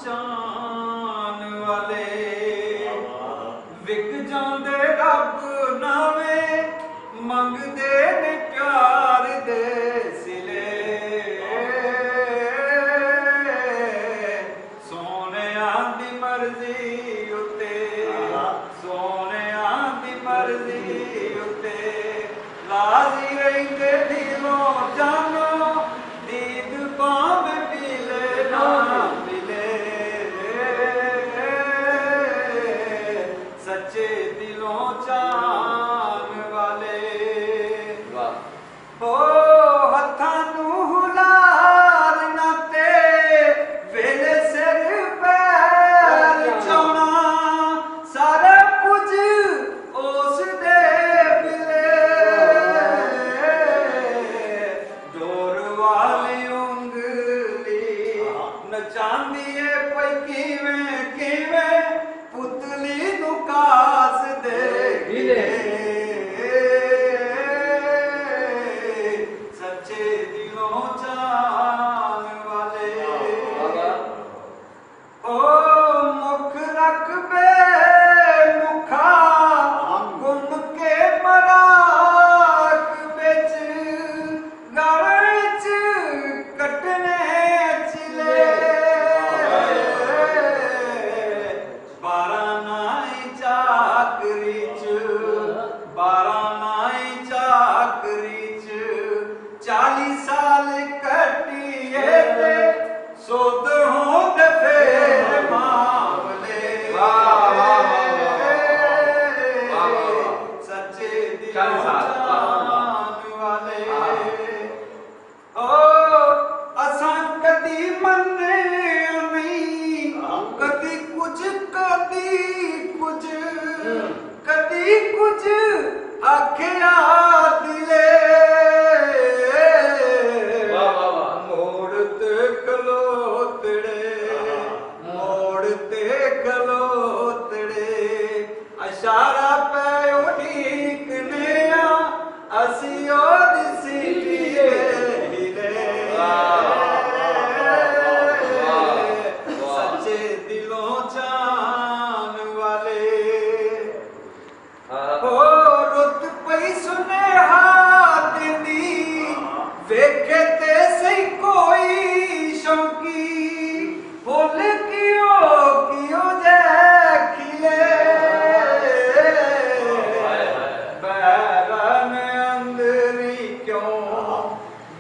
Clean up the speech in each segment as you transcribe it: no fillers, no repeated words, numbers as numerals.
ਚਾਨ ਵਾਲੇ ਵਿਕ ਜਾਂਦੇ ਰੱਬ ਨਾਵੇਂ ਮੰਗਦੇ ਨੇ ਪਿਆਰ ਦੇ ਸਿਲੇ ਸੋਹਣਿਆਂ ਦੀ ਮਰਜ਼ੀ ਉੱਤੇ ਸੋਹਣਿਆਂ ਦੀ ਮਰਜ਼ੀ ਉੱਤੇ ਰਾਜ਼ੀ ਰਹਿੰਦੇ ਦਿਲੋਂ ਜਾਨੋ ਦੀਦ ਭਾਵੇਂ ਮਿਲੇ ਨਾ सच्चे दिलों चान वाले हो हत्थां नूं हुलार नाते वेले सिर पैर चौना सारा कुछ उस दे मिले डोर वाली उंगली नचांदी है पई किवें किवें पुतली नूं कास दे गिले सच्चे दिलों चान वाले ओ मुख रख बे मुखा गुम के मराक बिच गल च कटने चिले बारानाई चाकरी च 40 साल कटिए ते सुध होंदे फेर मामले सच्चे दिलों चान वाले ओ असां कदी मन्ने नहीं कदी कुछ कदी कुछ आखिया दिले मोड़ ते खलोतड़े इशारा पे उड़ीकने असी ओदी सीटी हिले सच्चे दिलों चान वाले ओ रुत पई सुनेहा दिंदी वेखे ते सही कोई शौकी फुल कियो जे खिले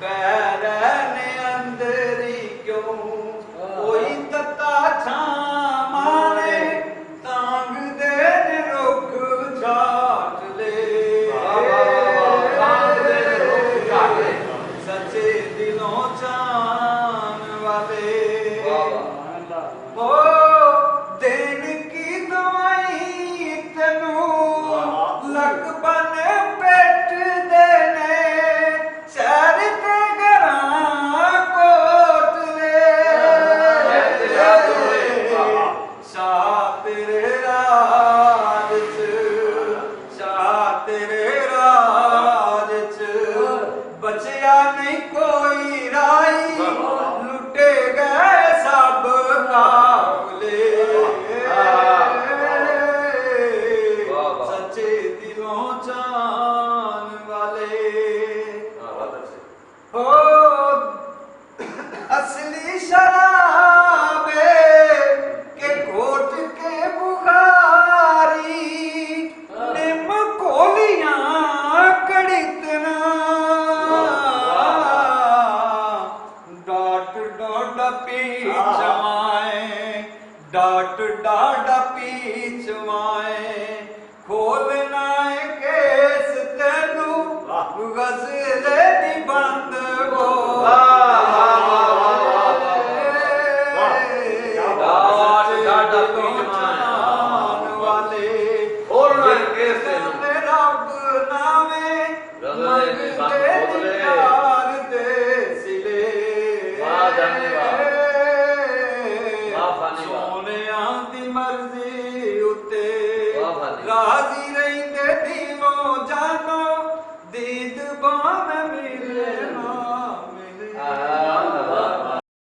बैरन अंदरी क्यों कोई तता छामाने तांग दे रुख झाट ले सच्चे दिलों चान वाले ओ दिन की दवाई तेनू लक बन पेट देने शहर ते घरां कोट ले शाह तेरे राज च बचया नहीं कोई राई लुटे गए सब काबले सच्चे दिलों चान वाले हो असली शराबे के घोट के बुखारी निम कोलियां कड़ितना डाट डाट पीछवाए खोल